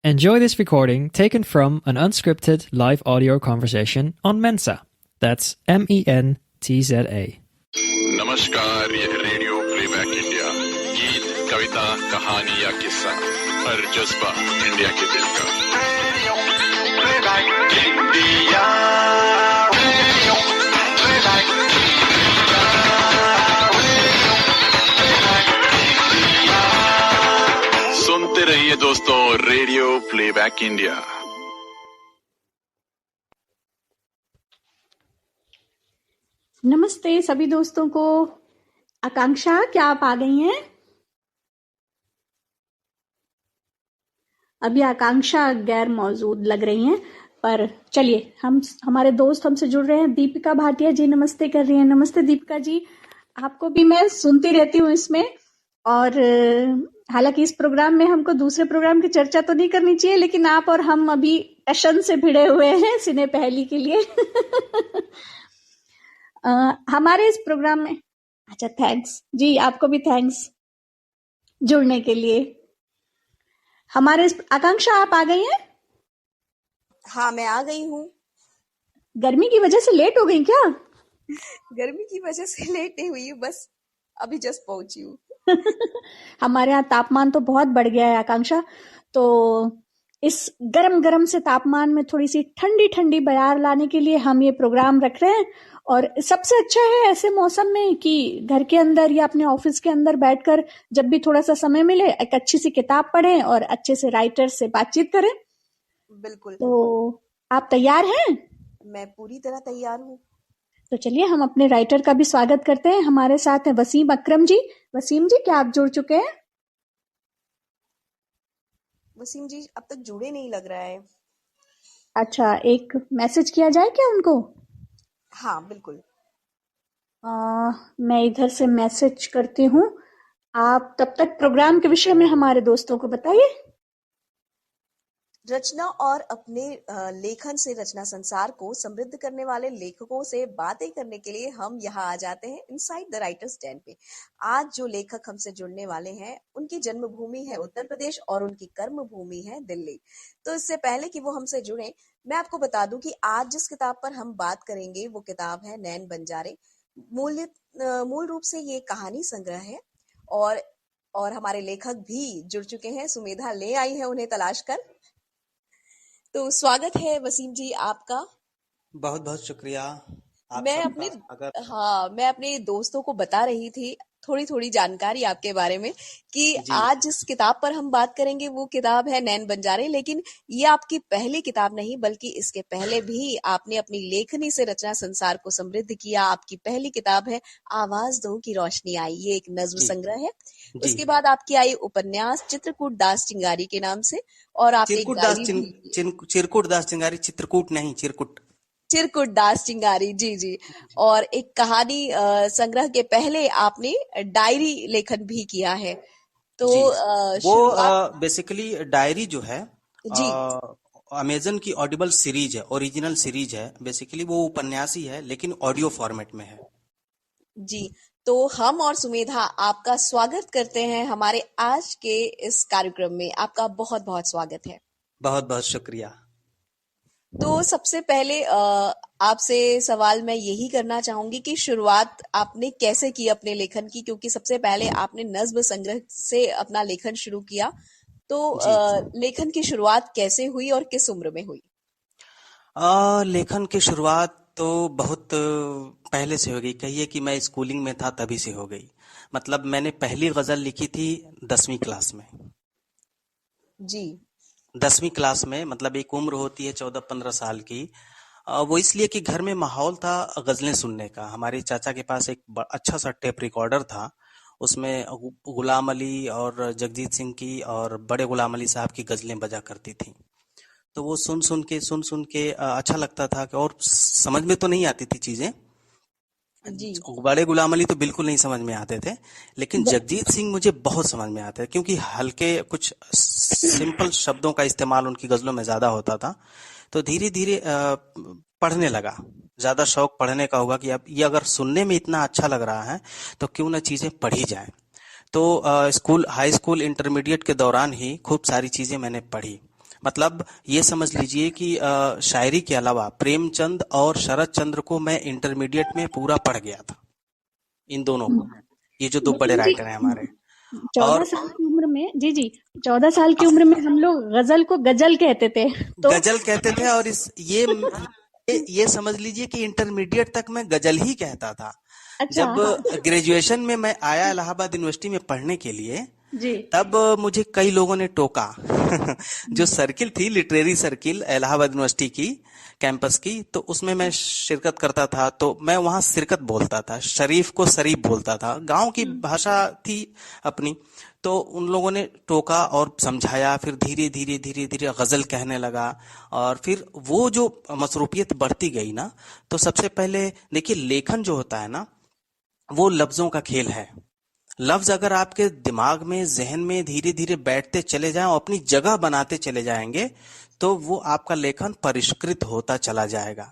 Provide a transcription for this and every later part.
Enjoy this recording taken from an unscripted live audio conversation on Mensa. That's MENTZA. नमस्कार, यह radio playback India. गीत, कविता, कहानी या किस्सा, हर जज्बा इंडिया के दिल का। Radio playback India, radio playback India, radio playback India. सुनते रहिए दोस्तों, रेडियो प्लेबैक इंडिया। नमस्ते सभी दोस्तों को। आकांक्षा, क्या आप आ गई हैं? अभी आकांक्षा गैर मौजूद लग रही हैं, पर चलिए हमारे दोस्त हमसे जुड़ रहे हैं। दीपिका भाटिया जी नमस्ते कर रही हैं। नमस्ते दीपिका जी, आपको भी मैं सुनती रहती हूँ इसमें। और हालांकि इस प्रोग्राम में हमको दूसरे प्रोग्राम की चर्चा तो नहीं करनी चाहिए, लेकिन आप और हम अभी पैशन से भिड़े हुए हैं सिने पहली के लिए। हमारे इस प्रोग्राम में अच्छा, थैंक्स जी, आपको भी थैंक्स जुड़ने के लिए। हमारे आकांक्षा, आप आ गई हैं? हाँ, मैं आ गई हूँ। गर्मी की वजह से लेट हो गई क्या? गर्मी की वजह से लेट नहीं हुई, बस अभी जस्ट पहुंची हूँ। हमारे यहाँ तापमान तो बहुत बढ़ गया है आकांक्षा, तो इस गरम गरम से तापमान में थोड़ी सी ठंडी ठंडी बयार लाने के लिए हम ये प्रोग्राम रख रहे हैं। और सबसे अच्छा है ऐसे मौसम में कि घर के अंदर या अपने ऑफिस के अंदर बैठकर जब भी थोड़ा सा समय मिले, एक अच्छी सी किताब पढ़ें और अच्छे से राइटर से बातचीत करें। बिल्कुल। तो आप तैयार हैं? मैं पूरी तरह तैयार हूँ। तो चलिए हम अपने राइटर का भी स्वागत करते हैं। हमारे साथ है वसीम अकरम जी। वसीम जी, क्या आप जुड़ चुके हैं? वसीम जी अब तक जुड़े नहीं लग रहा है। अच्छा, एक मैसेज किया जाए क्या उनको? हाँ बिल्कुल। मैं इधर से मैसेज करती हूँ। आप तब तक प्रोग्राम के विषय में हमारे दोस्तों को बताइए। रचना और अपने लेखन से रचना संसार को समृद्ध करने वाले लेखकों से बातें करने के लिए हम यहाँ आ जाते हैं इनसाइड द राइटर्स डैन पे। आज जो लेखक हमसे जुड़ने वाले हैं, उनकी जन्मभूमि है उत्तर प्रदेश और उनकी कर्म भूमि है दिल्ली। तो इससे पहले कि वो हमसे जुड़े, मैं आपको बता दूं कि आज जिस किताब पर हम बात करेंगे वो किताब है नैन बंजारे। मूल रूप से ये कहानी संग्रह है और हमारे लेखक भी जुड़ चुके हैं। सुमेधा ले आई है उन्हें तलाश कर। तो स्वागत है वसीम जी आपका। बहुत बहुत शुक्रिया आप मैं सबका। मैं अपने दोस्तों को बता रही थी थोड़ी थोड़ी जानकारी आपके बारे में कि जी आज जिस किताब पर हम बात करेंगे वो किताब है नैन बंजारे। लेकिन ये आपकी पहली किताब नहीं, बल्कि इसके पहले भी आपने अपनी लेखनी से रचना संसार को समृद्ध किया। आपकी पहली किताब है आवाज दो की रोशनी आई, ये एक नज्म जी संग्रह है। जी उसके बाद आपकी आई उपन्यास चित्रकूट दास चिंगारी के नाम से, और आपने एक चिरकुट दास डायरी भी लिखी। चिरकुट दास चिंगारी, चित्रकूट नहीं, चिरकुट। चिरकुट दास चिंगारी, जी जी। और एक कहानी संग्रह के पहले आपने डायरी लेखन भी किया है। तो जी वो शुरुआत बेसिकली डायरी जो है जी अमेजन की ऑडिबल सीरीज है, ओरिजिनल सीरीज है। बेसिकली वो उपन्यास ही है लेकिन ऑडियो फॉर्मेट में है। जी। तो हम और सुमेधा आपका स्वागत करते हैं हमारे आज के इस कार्यक्रम में। आपका बहुत बहुत स्वागत है। बहुत बहुत शुक्रिया। तो सबसे पहले आपसे सवाल मैं यही करना चाहूंगी कि शुरुआत आपने कैसे की अपने लेखन की, क्योंकि सबसे पहले आपने नज्म संग्रह से अपना लेखन शुरू किया। तो जी लेखन की शुरुआत कैसे हुई और किस उम्र में हुई? लेखन की शुरुआत तो बहुत पहले से हो गई। कहिए कि मैं स्कूलिंग में था तभी से हो गई। मतलब मैंने पहली गजल लिखी थी 10वीं क्लास में। जी 10वीं क्लास में, मतलब एक उम्र होती है 14-15 साल की। वो इसलिए कि घर में माहौल था गजलें सुनने का। हमारे चाचा के पास एक अच्छा सा टेप रिकॉर्डर था। उसमें गुलाम अली और जगजीत सिंह की और बड़े गुलाम अली साहब की गजलें बजा करती थी। तो वो सुन सुन के अच्छा लगता था कि, और समझ में तो नहीं आती थी चीजें। जी बड़े गुलाम अली तो बिल्कुल नहीं समझ में आते थे, लेकिन जगजीत सिंह मुझे बहुत समझ में आते थे, क्योंकि हल्के कुछ सिंपल शब्दों का इस्तेमाल उनकी गजलों में ज्यादा होता था। तो धीरे धीरे पढ़ने लगा। ज्यादा शौक पढ़ने का हुआ कि अब ये अगर सुनने में इतना अच्छा लग रहा है तो क्यों ना चीजें पढ़ी जाए। तो स्कूल, हाई स्कूल, इंटरमीडिएट के दौरान ही खूब सारी चीजें मैंने पढ़ी। मतलब ये समझ लीजिए कि शायरी के अलावा प्रेमचंद और शरत चंद्र को मैं इंटरमीडिएट में पूरा पढ़ गया था, इन दोनों को। ये जो दो बड़े लेकिन जी राइटर हैं हमारे। 14 और साल की उम्र में, जी जी, 14 साल की उम्र में हम लोग गजल को गजल कहते थे। तो गजल कहते थे, और ये समझ लीजिए कि इंटरमीडिएट तक मैं गजल ही कहता था। अच्छा, जब ग्रेजुएशन में मैं आया इलाहाबाद यूनिवर्सिटी में पढ़ने के लिए, जी, तब मुझे कई लोगों ने टोका। जो सर्किल थी, लिटरेरी सर्किल इलाहाबाद यूनिवर्सिटी की कैंपस की, तो उसमें मैं शिरकत करता था, तो मैं वहां शिरकत बोलता था, शरीफ को शरीफ बोलता था, गांव की भाषा थी अपनी। तो उन लोगों ने टोका और समझाया, फिर धीरे धीरे धीरे धीरे गजल कहने लगा। और फिर वो जो मसरूफियत बढ़ती गई ना, तो सबसे पहले देखिए, लेखन जो होता है ना, वो लफ्जों का खेल है। लफ्ज अगर आपके दिमाग में, जहन में धीरे धीरे बैठते चले जाएं और अपनी जगह बनाते चले जाएंगे, तो वो आपका लेखन परिष्कृत होता चला जाएगा।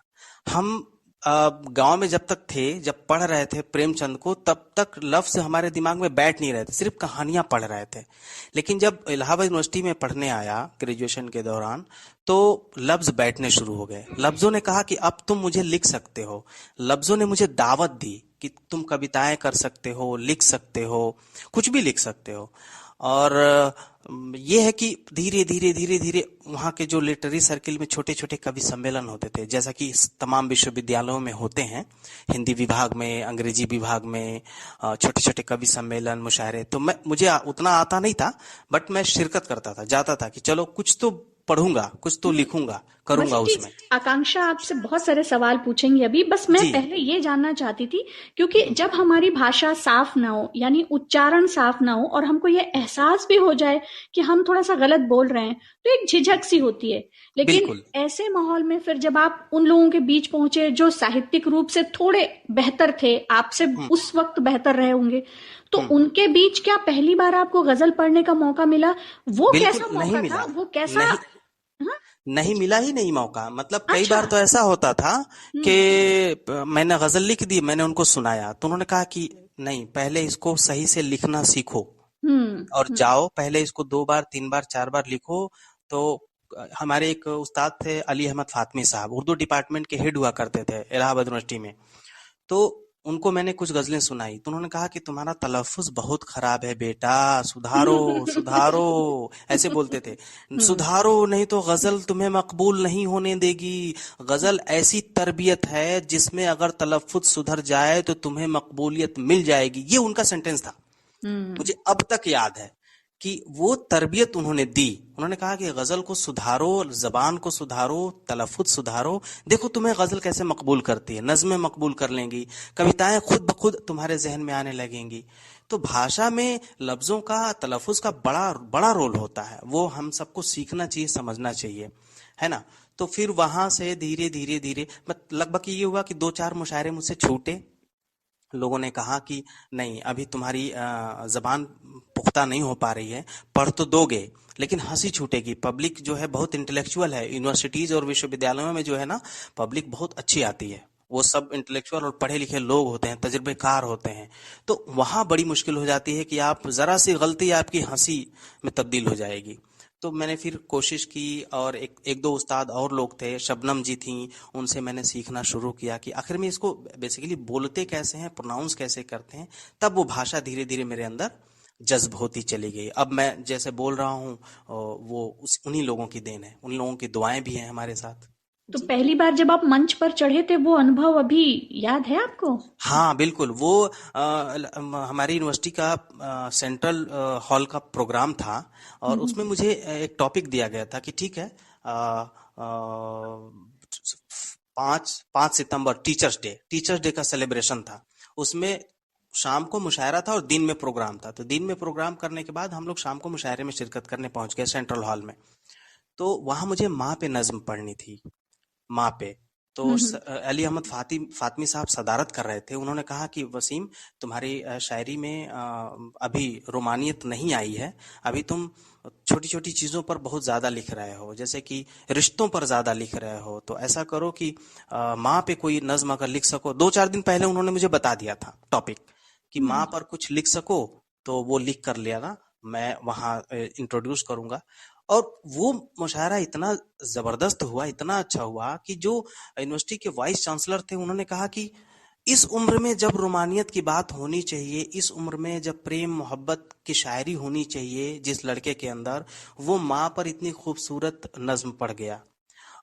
हम गांव में जब तक थे, जब पढ़ रहे थे प्रेमचंद को, तब तक लफ्ज हमारे दिमाग में बैठ नहीं रहे थे, सिर्फ कहानियां पढ़ रहे थे। लेकिन जब इलाहाबाद यूनिवर्सिटी में पढ़ने आया ग्रेजुएशन के दौरान, तो लफ्ज बैठने शुरू हो गए। लफ्जों ने कहा कि अब तुम मुझे लिख सकते हो। लफ्जों ने मुझे दावत दी कि तुम कविताएं कर सकते हो, लिख सकते हो, कुछ भी लिख सकते हो। और ये है कि धीरे धीरे धीरे धीरे वहाँ के जो लिटरेरी सर्किल में छोटे छोटे कवि सम्मेलन होते थे, जैसा कि तमाम विश्वविद्यालयों में होते हैं, हिंदी विभाग में, अंग्रेजी विभाग में छोटे छोटे कवि सम्मेलन, मुशायरे। तो मुझे उतना आता नहीं था, बट मैं शिरकत करता था, जाता था कि चलो कुछ तो पढ़ूंगा, कुछ तो लिखूंगा, करूंगा वसीम जी, उसमें। आकांक्षा आपसे बहुत सारे सवाल पूछेंगी अभी, बस मैं जी। पहले ये जानना चाहती थी, क्योंकि जब हमारी भाषा साफ ना हो, यानी उच्चारण साफ ना हो, और हमको ये एहसास भी हो जाए कि हम थोड़ा सा गलत बोल रहे हैं, तो एक झिझक सी होती है। लेकिन बिल्कुल। ऐसे माहौल में फिर जब आप उन लोगों के बीच पहुंचे जो साहित्यिक रूप से थोड़े बेहतर थे, आपसे उस वक्त बेहतर रहे होंगे, तो उनके बीच क्या पहली बार आपको गजल पढ़ने का मौका मिला? वो बिल्कुल कैसा नहीं मौका मिला। था? वो कैसा? नहीं, हाँ? नहीं मिला ही नहीं मौका। मतलब कई अच्छा। बार तो ऐसा होता था कि मैंने गजल लिख दी, मैंने उनको सुनाया, तो उन्होंने कहा कि नहीं, पहले इसको सही से लिखना सीखो, और हम्म। जाओ पहले इसको 2 बार 3 बार 4 बार लिखो। तो हमारे एक उस्ताद थे, अली अहमद फातमी साहब, उर्दू डिपार्टमेंट के हेड हुआ करते थे इलाहाबाद यूनिवर्सिटी में। तो उनको मैंने कुछ गजलें सुनाई, तो उन्होंने कहा कि तुम्हारा तलफ्फुज बहुत खराब है बेटा, सुधारो सुधारो, ऐसे बोलते थे। हम्म। सुधारो, नहीं तो गजल तुम्हें मकबूल नहीं होने देगी। गजल ऐसी तरबियत है जिसमें अगर तलफ्फुज सुधर जाए तो तुम्हें मकबूलियत मिल जाएगी। ये उनका सेंटेंस था, मुझे अब तक याद है कि वो तरबियत उन्होंने दी। उन्होंने कहा कि गजल को सुधारो, जबान को सुधारो, तलफ्फुज सुधारो, देखो तुम्हें गजल कैसे मकबूल करती है, नज़्में मकबूल कर लेंगी, कविताएं खुद ब खुद तुम्हारे जहन में आने लगेंगी। तो भाषा में लफ्जों का, तलफ्फुज का बड़ा बड़ा रोल होता है। वो हम सबको सीखना चाहिए, समझना चाहिए, है ना। तो फिर वहां से धीरे धीरे धीरे लगभग ये हुआ कि 2-4 मुशायरे मुझसे छूटे। लोगों ने कहा कि नहीं, अभी तुम्हारी जबान पुख्ता नहीं हो पा रही है, पढ़ तो दोगे लेकिन हंसी छूटेगी। पब्लिक जो है बहुत इंटेलेक्चुअल है, यूनिवर्सिटीज और विश्वविद्यालयों में जो है ना, पब्लिक बहुत अच्छी आती है, वो सब इंटेलेक्चुअल और पढ़े लिखे लोग होते हैं, तजुर्बेकार होते हैं। तो वहां बड़ी मुश्किल हो जाती है कि आप जरा सी गलती आपकी हंसी में तब्दील हो जाएगी। तो मैंने फिर कोशिश की, और एक दो उस्ताद और लोग थे, शबनम जी थी, उनसे मैंने सीखना शुरू किया कि आखिर में इसको बेसिकली बोलते कैसे हैं, प्रोनाउंस कैसे करते हैं। तब वो भाषा धीरे धीरे मेरे अंदर जज्ब होती चली गई। अब मैं जैसे बोल रहा हूँ, वो उन्हीं लोगों की देन है, उन लोगों की दुआएं भी हैं हमारे साथ। तो पहली बार जब आप मंच पर चढ़े थे, वो अनुभव अभी याद है आपको? हाँ बिल्कुल। वो हमारी यूनिवर्सिटी का सेंट्रल हॉल का प्रोग्राम था, और उसमें मुझे एक टॉपिक दिया गया था कि ठीक है, 5 सितंबर टीचर्स डे का सेलिब्रेशन था। उसमें शाम को मुशायरा था और दिन में प्रोग्राम था। तो दिन में प्रोग्राम करने के बाद हम लोग शाम को मुशायरे में शिरकत करने पहुंच गए सेंट्रल हॉल में। तो वहां मुझे माँ पे नज्म पढ़नी थी, माँ पे। तो अली अहमद फातमी साहब सदारत कर रहे थे। उन्होंने कहा कि वसीम, तुम्हारी शायरी में अभी रोमानियत नहीं आई है, अभी तुम छोटी छोटी चीजों पर बहुत ज्यादा लिख रहे हो, जैसे कि रिश्तों पर ज्यादा लिख रहे हो। तो ऐसा करो कि माँ पे कोई नज्म अगर लिख सको। 2-4 दिन पहले उन्होंने मुझे बता दिया था टॉपिक कि माँ पर कुछ लिख सको, तो वो लिख कर लिया ना, मैं वहां इंट्रोड्यूस करूंगा। और वो मुशायरा इतना जबरदस्त हुआ, इतना अच्छा हुआ कि जो यूनिवर्सिटी के वाइस चांसलर थे उन्होंने कहा कि इस उम्र में जब रोमानियत की बात होनी चाहिए, इस उम्र में जब प्रेम मोहब्बत की शायरी होनी चाहिए जिस लड़के के अंदर, वो माँ पर इतनी खूबसूरत नज्म पढ़ गया।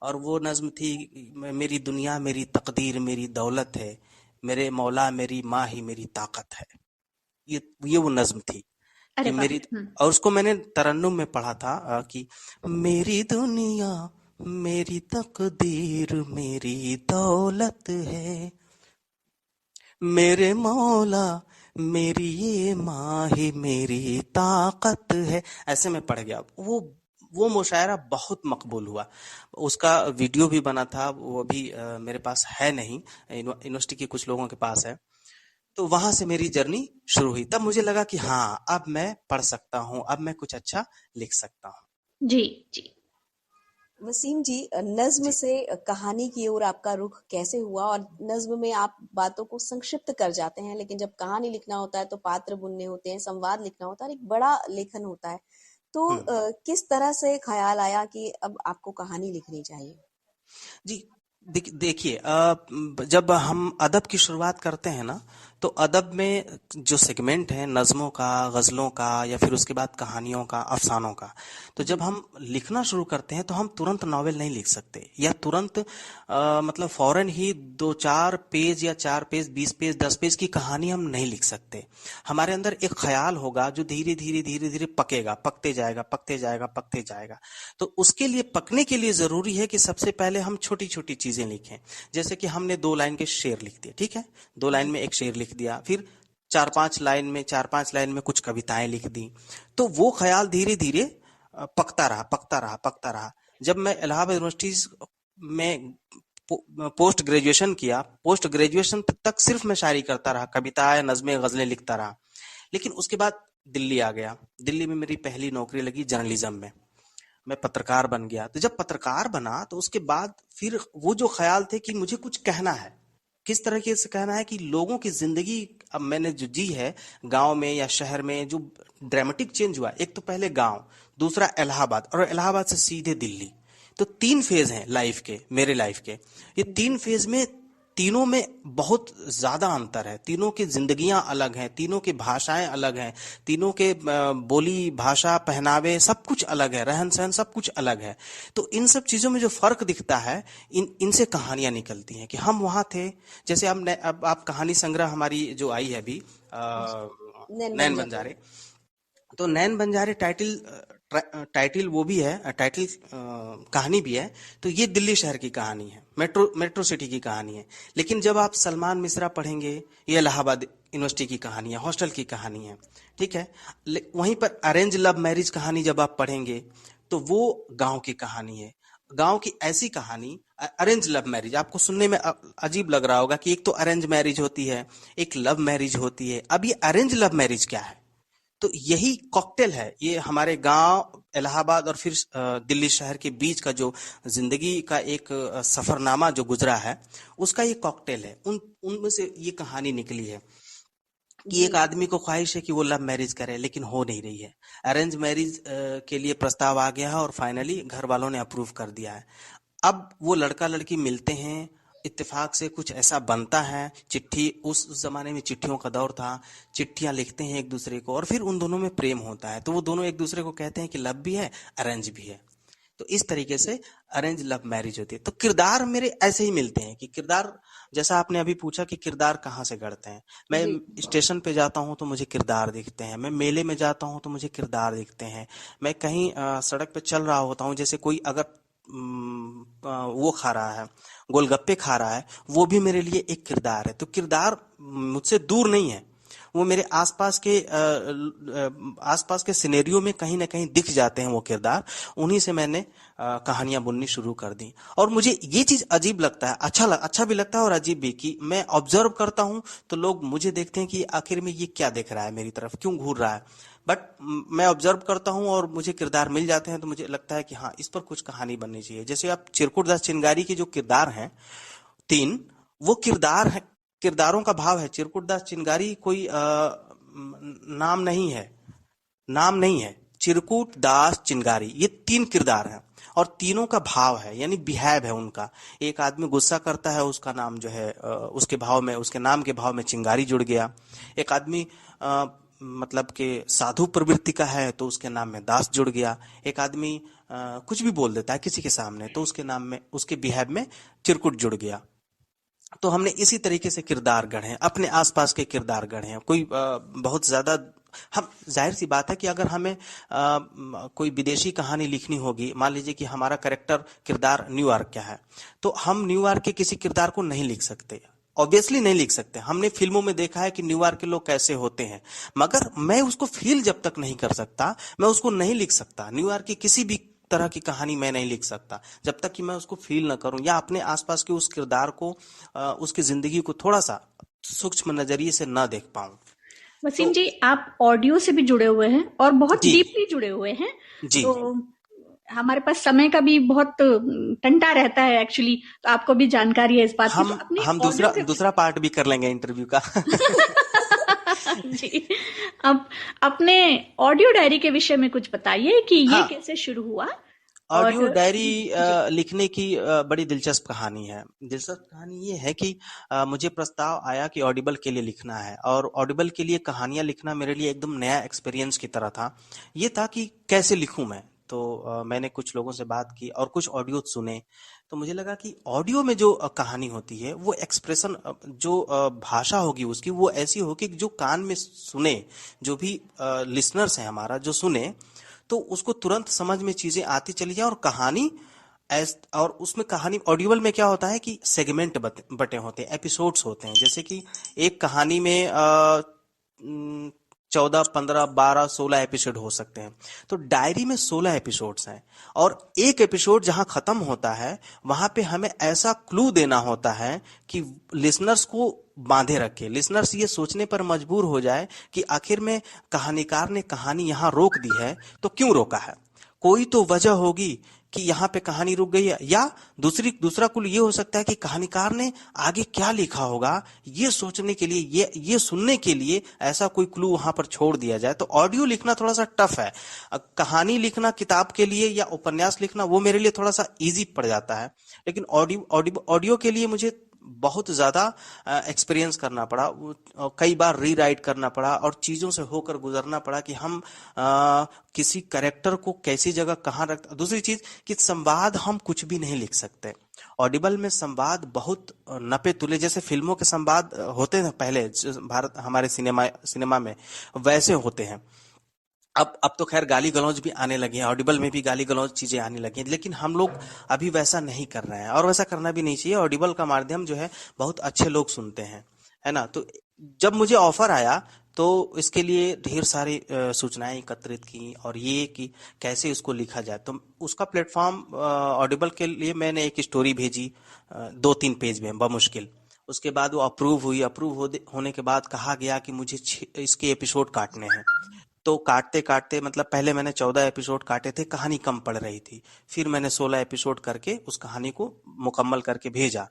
और वो नज्म थी, मेरी दुनिया मेरी तकदीर मेरी दौलत है, मेरे मौला मेरी माँ ही मेरी ताकत है। ये वो नज्म थी अरे कि वाह। मेरी, और उसको मैंने तरन्नुम में पढ़ा था कि मेरी दुनिया मेरी तकदीर मेरी दौलत है, मेरे मौला मेरी ये माँ ही मेरी ताकत है। ऐसे में पढ़ गया। वो मुशायरा बहुत मकबूल हुआ। उसका वीडियो भी बना था, वो अभी मेरे पास है नहीं, यूनिवर्सिटी के कुछ लोगों के पास है। तो वहां से मेरी जर्नी शुरू हुई। तब मुझे लगा कि हाँ, अब मैं पढ़ सकता हूँ, अब मैं कुछ अच्छा लिख सकता हूँ। जी जी। वसीम जी, नज्म जी। से कहानी की ओर आपका रुख कैसे हुआ? और नज्म में आप बातों को संक्षिप्त कर जाते हैं, लेकिन जब कहानी लिखना होता है तो पात्र बुनने होते हैं, संवाद लिखना होता है, एक बड़ा लेखन होता है। तो हम्म। किस तरह से ख्याल आया कि अब आपको कहानी लिखनी चाहिए? जी, देखिए, जब हम अदब की शुरुआत करते हैं ना, तो अदब में जो सेगमेंट है नज़्मों का, गज़लों का, या फिर उसके बाद कहानियों का, अफसानों का, तो जब हम लिखना शुरू करते हैं तो हम तुरंत नॉवेल नहीं लिख सकते, या तुरंत मतलब फौरन ही 2-4 पेज या 4 पेज, 20 पेज, 10 पेज की कहानी हम नहीं लिख सकते। हमारे अंदर एक ख्याल होगा जो धीरे धीरे धीरे धीरे पकेगा, पकते जाएगा, पकते जाएगा, पकते जाएगा। तो उसके लिए, पकने के लिए जरूरी है कि सबसे पहले हम छोटी छोटी चीजें लिखें। जैसे कि हमने 2 लाइन के शेर लिख दिए, ठीक है, 2 लाइन जी। में एक शेर लिख दिया, फिर 4-5 लाइन में कुछ कविताएं लिख दी। तो वो ख्याल धीरे धीरे पकता रहा, पकता रहा, पकता रहा। जब मैं इलाहाबाद यूनिवर्सिटी में पोस्ट ग्रेजुएशन किया, पोस्ट ग्रेजुएशन तक सिर्फ मैं शायरी करता रहा, कविताएं, नज़में, गजलें लिखता रहा। लेकिन उसके बाद दिल्ली आ गया। दिल्ली में मेरी पहली नौकरी लगी जर्नलिज्म में, मैं पत्रकार बन गया। तो जब पत्रकार बना तो उसके बाद फिर वो जो ख्याल थे कि मुझे कुछ कहना है, किस तरीके से कहना है कि लोगों की जिंदगी अब मैंने जो जी है, गांव में या शहर में, जो ड्रामेटिक चेंज हुआ, एक तो पहले गांव, दूसरा इलाहाबाद, और इलाहाबाद से सीधे दिल्ली। तो 3 फेज हैं लाइफ के, मेरे लाइफ के। ये 3 फेज में, तीनों में बहुत ज्यादा अंतर है, तीनों की जिंदगियां अलग हैं, तीनों की भाषाएं अलग हैं, तीनों के बोली भाषा, पहनावे, सब कुछ अलग है, रहन सहन सब कुछ अलग है। तो इन सब चीजों में जो फर्क दिखता है, इनसे कहानियां निकलती हैं कि हम वहां थे। जैसे अब आप कहानी संग्रह हमारी जो आई है अभी, नैन नैन बंजारे। बंजारे, तो नैन बंजारे टाइटिल, टाइटिल वो भी है, टाइटिल कहानी भी है। तो ये दिल्ली शहर की कहानी है, मेट्रो सिटी की कहानी है। लेकिन जब आप सलमान मिश्रा पढ़ेंगे, ये इलाहाबाद यूनिवर्सिटी की कहानी है, हॉस्टल की कहानी है, ठीक है। वहीं पर अरेंज लव मैरिज कहानी जब आप पढ़ेंगे तो वो गांव की कहानी है। गांव की ऐसी कहानी, अरेंज लव मैरिज आपको सुनने में अजीब लग रहा होगा कि एक तो अरेंज मैरिज होती है, एक लव मैरिज होती है। अब ये अरेंज लव मैरिज क्या है? तो यही कॉकटेल है, ये हमारे गांव, इलाहाबाद और फिर दिल्ली शहर के बीच का जो जिंदगी का एक सफरनामा जो गुजरा है, उसका ये कॉकटेल है। उनमें से ये कहानी निकली है कि एक जी। आदमी को ख्वाहिश है कि वो लव मैरिज करे, लेकिन हो नहीं रही है। अरेंज मैरिज के लिए प्रस्ताव आ गया है और फाइनली घर वालों ने अप्रूव कर दिया है। अब वो लड़का लड़की मिलते हैं, इत्तेफाक से कुछ ऐसा बनता है, चिट्ठी, उस जमाने में चिट्ठियों का दौर था, चिट्ठियां लिखते हैं एक दूसरे को, और फिर उन दोनों में प्रेम होता है। तो वो दोनों एक दूसरे को कहते हैं कि लव भी है, अरेंज भी है। तो इस तरीके से अरेंज लव मैरिज होती है। तो किरदार मेरे ऐसे ही मिलते हैं कि किरदार, जैसा आपने अभी पूछा कि किरदार कहाँ से गढ़ते हैं, मैं जी। स्टेशन पे जाता हूँ तो मुझे किरदार दिखते हैं, मैं मेले में जाता हूँ तो मुझे किरदार दिखते हैं, मैं कहीं सड़क पे चल रहा होता हूँ, जैसे कोई अगर वो खा रहा है, गोलगप्पे खा रहा है, वो भी मेरे लिए एक किरदार है। तो किरदार मुझसे दूर नहीं है, वो मेरे आसपास के सिनेरियो में कहीं ना कहीं दिख जाते हैं वो किरदार। उन्हीं से मैंने कहानियां बुननी शुरू कर दी। और मुझे ये चीज अजीब लगता है, अच्छा भी लगता है और अजीब भी, कि मैं ऑब्जर्व करता हूं तो लोग मुझे देखते हैं कि आखिर में ये क्या देख रहा है, मेरी तरफ क्यों घूर रहा है। बट मैं ऑब्जर्व करता हूं और मुझे किरदार मिल जाते हैं, तो मुझे लगता है कि हाँ, इस पर कुछ कहानी बननी चाहिए। जैसे आप चिरकुट दास चिंगारी के जो किरदार हैं 3, वो किरदार है, किरदारों का भाव है। चिरकुट दास चिंगारी कोई नाम नहीं है, नाम नहीं है, चिरकुट, दास, चिंगारी, ये 3 किरदार हैं और तीनों का भाव है, यानी बिहेव है उनका। एक आदमी गुस्सा करता है, उसका नाम जो है उसके भाव में, उसके नाम के भाव में चिंगारी जुड़ गया। एक आदमी मतलब कि साधु प्रवृत्ति का है तो उसके नाम में दास जुड़ गया। एक आदमी कुछ भी बोल देता है किसी के सामने तो उसके नाम में, उसके बिहेव में चिरकुट जुड़ गया। तो हमने इसी तरीके से किरदार गढ़े, अपने आसपास के किरदार गढ़े। कोई बहुत ज्यादा, हम जाहिर सी बात है कि अगर हमें कोई विदेशी कहानी लिखनी होगी, मान लीजिए कि हमारा कैरेक्टर किरदार न्यूयॉर्क का है, तो हम न्यूयॉर्क के किसी किरदार को नहीं लिख सकते, ऑब्वियसली नहीं लिख सकते। हमने फिल्मों में देखा है कि न्यूयॉर्क के लोग कैसे होते हैं, मगर मैं उसको फील जब तक नहीं कर सकता, मैं उसको नहीं लिख सकता। न्यूयॉर्क की किसी भी तरह की कहानी मैं नहीं लिख सकता जब तक कि मैं उसको फील न करूं, या अपने आसपास के उस किरदार को, उसकी जिंदगी को थोड़ा सा सूक्ष्म नजरिए से न देख पाऊं। वसीम तो जी, आप ऑडियो से भी जुड़े हुए हैं और बहुत जी डीपली जुड़े हुए हैं, जी तो हमारे पास समय का भी बहुत टंटा रहता है एक्चुअली, तो आपको भी जानकारी है इस बात की, तो अपनी हम ऑडियो के दूसरा पार्ट भी कर लेंगे इंटरव्यू का। जी, अब अपने ऑडियो डायरी के विषय में कुछ बताइए कि ये हाँ, कैसे शुरू हुआ। ऑडियो और डायरी जी, लिखने की बड़ी दिलचस्प कहानी है। दिलचस्प कहानी ये है कि मुझे प्रस्ताव आया कि ऑडिबल के लिए लिखना है, और ऑडिबल के लिए कहानियां लिखना मेरे लिए एकदम नया एक्सपीरियंस की तरह था। ये था कि कैसे लिखूं मैं। तो मैंने कुछ लोगों से बात की और कुछ ऑडियो सुने, तो मुझे लगा कि ऑडियो में जो कहानी होती है, वो एक्सप्रेशन, जो भाषा होगी उसकी, वो ऐसी होगी कि जो कान में सुने, जो भी लिसनर्स हैं हमारा, जो सुने तो उसको तुरंत समझ में चीजें आती चली जाए। और कहानी और उसमें कहानी ऑडिबल में क्या होता है कि सेगमेंट बटे होते हैं, एपिसोड्स होते हैं। जैसे कि एक कहानी में 14, 15, 12, 16 एपिसोड हो सकते हैं। तो डायरी में 16 एपिसोड्स हैं, और एक एपिसोड जहां खत्म होता है वहां पे हमें ऐसा क्लू देना होता है कि लिसनर्स को बांधे रखे, लिसनर्स ये सोचने पर मजबूर हो जाए कि आखिर में कहानीकार ने कहानी यहां रोक दी है तो क्यों रोका है, कोई तो वजह होगी कि यहाँ पे कहानी रुक गई है। या दूसरा कुल ये हो सकता है कि कहानीकार ने आगे क्या लिखा होगा, ये सोचने के लिए, ये सुनने के लिए ऐसा कोई क्लू वहां पर छोड़ दिया जाए। तो ऑडियो लिखना थोड़ा सा टफ है। कहानी लिखना किताब के लिए या उपन्यास लिखना वो मेरे लिए थोड़ा सा इजी पड़ जाता है, लेकिन ऑडियो के लिए मुझे बहुत ज्यादा एक्सपीरियंस करना पड़ा, कई बार रीराइट करना पड़ा और चीजों से होकर गुजरना पड़ा कि हम किसी कैरेक्टर को कैसी जगह कहाँ रख। दूसरी चीज कि संवाद हम कुछ भी नहीं लिख सकते। ऑडिबल में संवाद बहुत नपे तुले, जैसे फिल्मों के संवाद होते हैं पहले भारत हमारे सिनेमा में, वैसे होते हैं। अब तो खैर गाली गलौज भी आने लगे हैं, ऑडिबल में भी गाली गलौज चीजें आने लगी हैं, लेकिन हम लोग अभी वैसा नहीं कर रहे हैं और वैसा करना भी नहीं चाहिए। ऑडिबल का माध्यम जो है बहुत अच्छे लोग सुनते हैं, है ना। तो जब मुझे ऑफर आया तो इसके लिए ढेर सारी सूचनाएं एकत्रित की, और ये कि कैसे इसको लिखा जाए। तो उसका प्लेटफॉर्म ऑडिबल के लिए मैंने एक स्टोरी भेजी 2-3 पेज में बमुश्किल। उसके बाद वो अप्रूव हुई। होने के बाद कहा गया कि मुझे इसके एपिसोड काटने हैं। तो काटते काटते, मतलब पहले मैंने 14 एपिसोड काटे थे, कहानी कम पड़ रही थी, फिर मैंने 16 एपिसोड करके उस कहानी को मुकम्मल करके भेजा।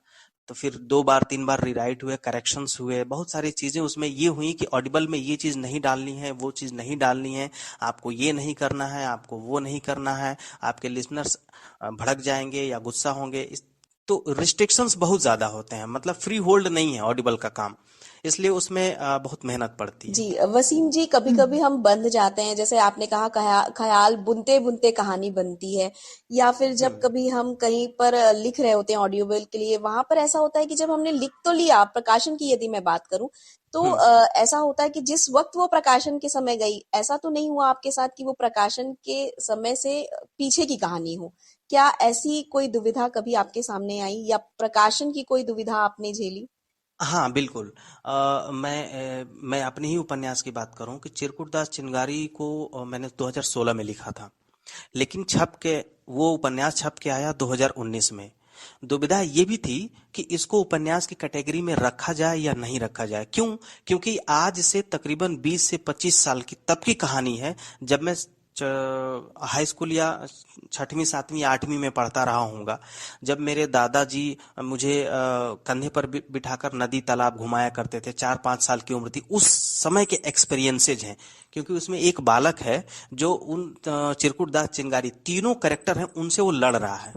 तो फिर 2 बार 3 बार रीराइट हुए, करेक्शंस हुए, बहुत सारी चीजें उसमें ये हुई कि ऑडिबल में ये चीज नहीं डालनी है, वो चीज नहीं डालनी है, आपको ये नहीं करना है, आपको वो नहीं करना है, आपके लिसनर्स भड़क जाएंगे या गुस्सा होंगे। तो रिस्ट्रिक्शंस बहुत ज्यादा होते हैं, मतलब फ्री होल्ड नहीं है ऑडिबल का काम, इसलिए उसमें बहुत मेहनत पड़ती है। जी वसीम जी, कभी कभी हम बंध जाते हैं, जैसे आपने कहा ख्याल बुनते बुनते कहानी बनती है, या फिर जब कभी हम कहीं पर लिख रहे होते हैं ऑडियो बुक के लिए, वहां पर ऐसा होता है कि जब हमने लिख तो लिया, प्रकाशन की यदि मैं बात करूं तो ऐसा होता है कि जिस वक्त वो प्रकाशन के समय गई, ऐसा तो नहीं हुआ आपके साथ कि वो प्रकाशन के समय से पीछे की कहानी हो। क्या ऐसी कोई दुविधा कभी आपके सामने आई, या प्रकाशन की कोई दुविधा आपने झेली? हाँ बिल्कुल। मैं अपने ही उपन्यास की बात करूं कि चिरकुट दास चिंगारी को मैंने 2016 में लिखा था, लेकिन वो उपन्यास छप के आया 2019 में। दुविधा ये भी थी कि इसको उपन्यास की कैटेगरी में रखा जाए या नहीं रखा जाए। क्यों? क्योंकि आज से तकरीबन 20 से 25 साल की तब की कहानी है जब मैं हाई स्कूल या 6वीं 7वीं 8वीं में पढ़ता रहा हूँगा, जब मेरे दादाजी मुझे कंधे पर बिठाकर नदी तालाब घुमाया करते थे, 4-5 साल की उम्र थी, उस समय के एक्सपीरियंसेज हैं। क्योंकि उसमें एक बालक है जो उन चिरकुट दास चिंगारी तीनों कैरेक्टर हैं उनसे वो लड़ रहा है,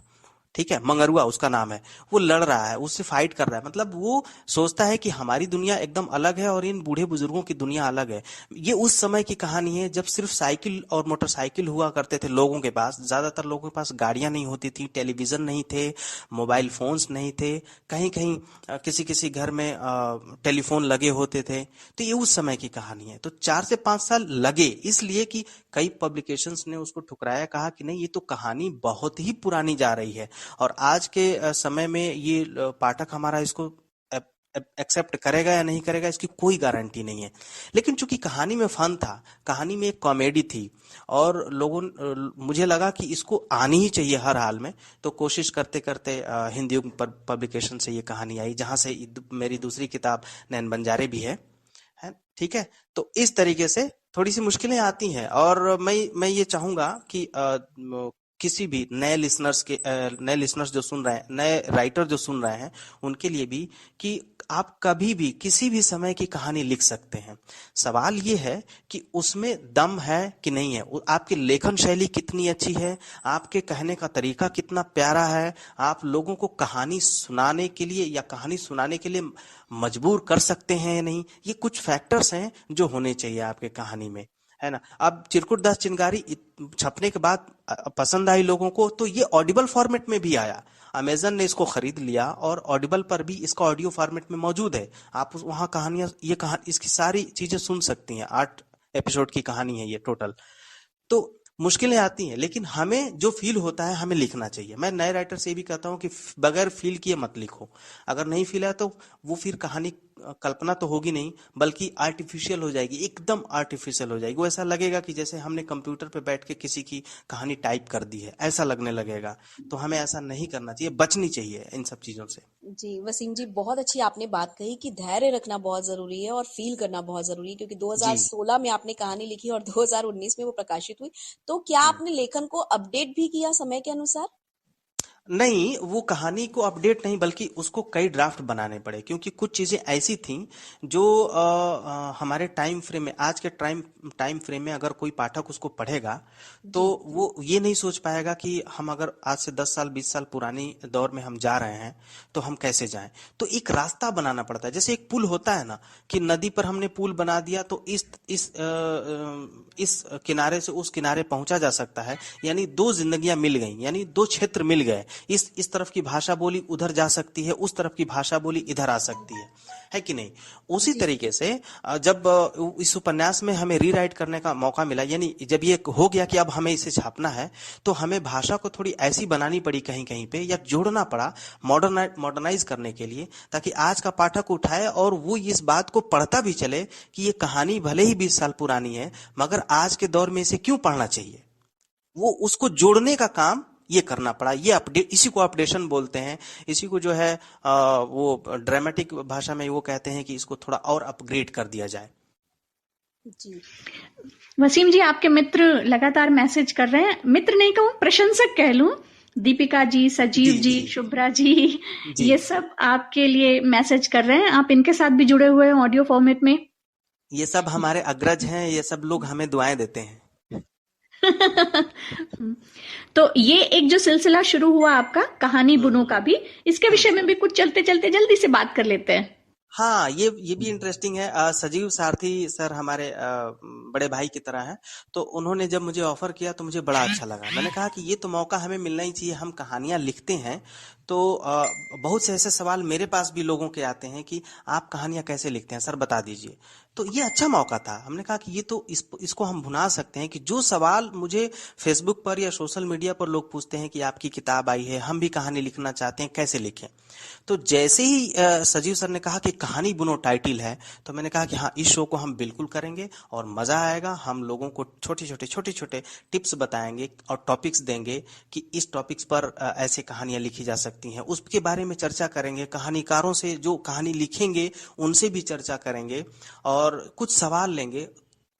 ठीक है, मंगरुआ उसका नाम है, वो लड़ रहा है, उससे फाइट कर रहा है। मतलब वो सोचता है कि हमारी दुनिया एकदम अलग है और इन बूढ़े बुजुर्गों की दुनिया अलग है। ये उस समय की कहानी है जब सिर्फ साइकिल और मोटरसाइकिल हुआ करते थे लोगों के पास, ज्यादातर लोगों के पास गाड़ियां नहीं होती थी, टेलीविजन नहीं थे, मोबाइल फोन्स नहीं थे, कहीं कहीं किसी किसी घर में टेलीफोन लगे होते थे। तो ये उस समय की कहानी है। तो 4 से 5 साल लगे, इसलिए कि कई पब्लिकेशंस ने उसको ठुकराया, कहा कि नहीं ये तो कहानी बहुत ही पुरानी जा रही है और आज के समय में ये पाठक हमारा इसको एक्सेप्ट करेगा या नहीं करेगा इसकी कोई गारंटी नहीं है। लेकिन चूंकि कहानी में फन था, कहानी में एक कॉमेडी थी और मुझे लगा कि इसको आनी ही चाहिए हर हाल में, तो कोशिश करते करते हिंदी पब्लिकेशन से ये कहानी आई, जहां से मेरी दूसरी किताब नैन बंजारे भी है, ठीक है। तो इस तरीके से थोड़ी सी मुश्किलें आती हैं और मैं ये चाहूंगा कि किसी भी नए लिसनर्स जो सुन रहे हैं, नए राइटर जो सुन रहे हैं, उनके लिए भी कि आप कभी भी किसी भी समय की कहानी लिख सकते हैं। सवाल ये है कि उसमें दम है कि नहीं है, आपकी लेखन शैली कितनी अच्छी है, आपके कहने का तरीका कितना प्यारा है, आप लोगों को कहानी सुनाने के लिए या कहानी सुनाने के लिए मजबूर कर सकते हैं या नहीं। ये कुछ फैक्टर्स हैं जो होने चाहिए आपके कहानी में, है ना। अब चिरकुट दास चिंगारी छपने के बाद पसंद आई लोगों को, तो ये ऑडिबल फॉर्मेट में भी आया, अमेजन ने इसको खरीद लिया और ऑडिबल पर भी इसका ऑडियो फॉर्मेट में मौजूद है। आप वहां कहानियां, ये कहानी, इसकी सारी चीजें सुन सकती हैं। 8 एपिसोड की कहानी है ये टोटल। तो मुश्किलें आती हैं, लेकिन हमें जो फील होता है हमें लिखना चाहिए। मैं नए राइटर से भी कहता हूं कि बगैर फील किए मत लिखो। अगर नहीं फील है तो वो फिर कहानी कल्पना तो होगी नहीं, बल्कि आर्टिफिशियल हो जाएगी, एकदम आर्टिफिशियल हो जाएगी। वो ऐसा लगेगा कि जैसे हमने कंप्यूटर पे बैठ के किसी की कहानी टाइप कर दी है, ऐसा लगने लगेगा। तो हमें ऐसा नहीं करना चाहिए, बचनी चाहिए इन सब चीजों से। जी वसीम जी, बहुत अच्छी आपने बात कही कि धैर्य रखना बहुत जरूरी है और फील करना बहुत जरूरी है, क्योंकि 2016 में आपने कहानी लिखी और 2019 में वो प्रकाशित हुई। तो क्या आपने लेखन को अपडेट भी किया समय के अनुसार? नहीं, वो कहानी को अपडेट नहीं, बल्कि उसको कई ड्राफ्ट बनाने पड़े, क्योंकि कुछ चीजें ऐसी थीं जो हमारे टाइम फ्रेम में, आज के टाइम फ्रेम में अगर कोई पाठक उसको पढ़ेगा तो वो ये नहीं सोच पाएगा कि हम अगर आज से 10 साल 20 साल पुरानी दौर में हम जा रहे हैं तो हम कैसे जाएं। तो एक रास्ता बनाना पड़ता है। जैसे एक पुल होता है ना, कि नदी पर हमने पुल बना दिया तो इस किनारे से उस किनारे पहुंचा जा सकता है, यानी 2 जिंदगियां मिल गई, यानी 2 क्षेत्र मिल गए। इस तरफ की भाषा बोली उधर जा सकती है, उस तरफ की भाषा बोली इधर आ सकती है कि नहीं। उसी तरीके से जब इस उपन्यास में हमें रीराइट करने का मौका मिला, यानी जब ये हो गया कि अब हमें इसे छापना है, तो हमें भाषा को थोड़ी ऐसी बनानी पड़ी कहीं कहीं पे, या जोड़ना पड़ा मॉडर्नाइज करने के लिए, ताकि आज का पाठक उठाए और वो इस बात को पढ़ता भी चले कि ये कहानी भले ही 20 साल पुरानी है, मगर आज के दौर में इसे क्यों पढ़ना चाहिए। वो उसको जोड़ने का काम ये करना पड़ा। ये अपडेट, इसी को अपडेशन बोलते हैं। इसी को जो है वो ड्रामेटिक भाषा में वो कहते हैं कि इसको थोड़ा और अपग्रेड कर दिया जाए। जी वसीम जी, आपके मित्र लगातार मैसेज कर रहे हैं, मित्र नहीं कहूं, प्रशंसक कह लूं, दीपिका जी, सजीव जी, शुभ्रा जी, ये सब आपके लिए मैसेज कर रहे हैं। आप इनके साथ भी जुड़े हुए हैं ऑडियो फॉर्मेट में। ये सब हमारे अग्रज हैं, ये सब लोग हमें दुआएं देते हैं। तो ये एक जो सिलसिला शुरू हुआ आपका कहानी बुनो का भी, इसके विषय में भी कुछ चलते चलते जल्दी से बात कर लेते हैं। हाँ, ये भी इंटरेस्टिंग है। सजीव सारथी सर हमारे बड़े भाई की तरह हैं, तो उन्होंने जब मुझे ऑफर किया तो मुझे बड़ा अच्छा लगा। मैंने कहा कि ये तो मौका हमें मिलना ही चाहिए। हम कहानियां लिखते हैं तो बहुत से ऐसे सवाल मेरे पास भी लोगों के आते हैं कि आप कहानियां कैसे लिखते हैं सर, बता दीजिए। तो ये अच्छा मौका था। हमने कहा कि ये तो इसको हम भुना सकते हैं कि जो सवाल मुझे फेसबुक पर या सोशल मीडिया पर लोग पूछते हैं कि आपकी किताब आई है, हम भी कहानी लिखना चाहते हैं, कैसे लिखें। तो जैसे ही सजीव सर ने कहा कि कहानी बुनो टाइटल है, तो मैंने कहा कि हाँ, इस शो को हम बिल्कुल करेंगे और मजा आएगा। हम लोगों को छोटे छोटे टिप्स बताएंगे और टॉपिक्स देंगे कि इस टॉपिक्स पर ऐसे कहानियां लिखी जा सकती हैं, उसके बारे में चर्चा करेंगे। कहानीकारों से जो कहानी लिखेंगे उनसे भी चर्चा करेंगे और कुछ सवाल लेंगे।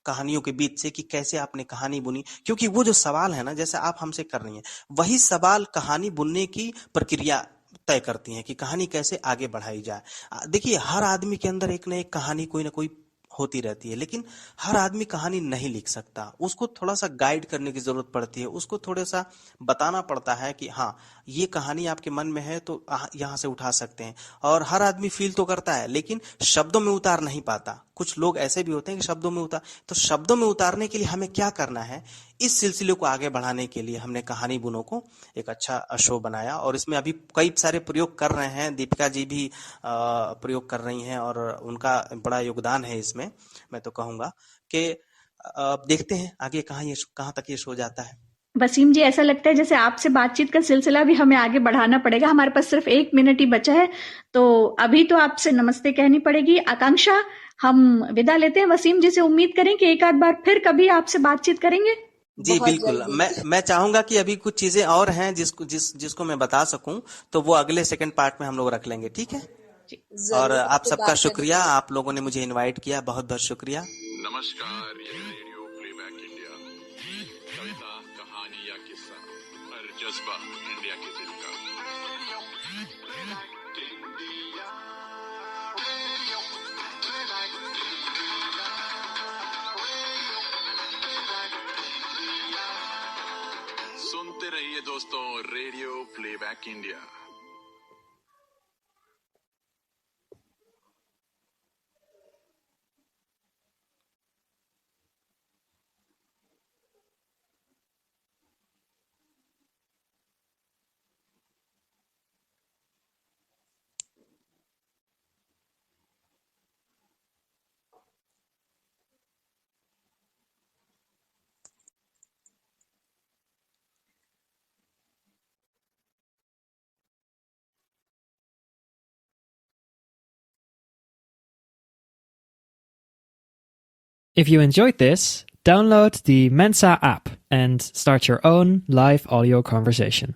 कहानियों के बीच से कि कैसे आपने कहानी बुनी, क्योंकि वो जो सवाल है ना, जैसे आप हमसे कर रही हैं, वही सवाल कहानी बुनने की प्रक्रिया तय करती हैं कि कहानी कैसे आगे बढ़ाई जाए। देखिए, हर आदमी के अंदर एक न एक कहानी कोई ना कोई होती रहती है, लेकिन हर आदमी कहानी नहीं लिख सकता। उसको थोड़ा सा गाइड करने की जरूरत पड़ती है, उसको थोड़ा सा बताना पड़ता है कि हाँ, ये कहानी आपके मन में है तो यहाँ से उठा सकते हैं। और हर आदमी फील तो करता है, लेकिन शब्दों में उतार नहीं पाता। कुछ लोग ऐसे भी होते हैं कि शब्दों में तो शब्दों में उतारने के लिए हमें क्या करना है, इस सिलसिले को आगे बढ़ाने के लिए हमने कहानी बुनों को एक अच्छा शो बनाया। और इसमें अभी कई सारे प्रयोग कर रहे हैं, दीपिका जी भी प्रयोग कर रही हैं और उनका बड़ा योगदान है इसमें। मैं तो कहूंगा कि देखते हैं आगे कहाँ तक ये शो जाता है। वसीम जी, ऐसा लगता है जैसे आपसे बातचीत का सिलसिला भी हमें आगे बढ़ाना पड़ेगा। हमारे पास सिर्फ 1 मिनट ही बचा है, तो अभी तो आपसे नमस्ते कहनी पड़ेगी। आकांक्षा, हम विदा लेते हैं। वसीम जी से उम्मीद करें कि एक आध बार फिर कभी आपसे बातचीत करेंगे। जी बहुत बिल्कुल। जल्दी। मैं चाहूंगा कि अभी कुछ चीजें और हैं जिसको मैं बता सकूं, तो वो अगले सेकंड पार्ट में हम लोग रख लेंगे, ठीक है। और जरूर आप आपसे सबका बात करने शुक्रिया, में आप लोगों ने मुझे इनवाइट किया, बहुत बहुत शुक्रिया। नमस्कार, यह रेडियो प्लेबैक इंडिया। कविता, कहानी या किस्सा, हर जज्बा इंडिया के दिल का। सुनते रहिए दोस्तों, radio playback India. If you enjoyed this, download the Mensa app and start your own live audio conversation.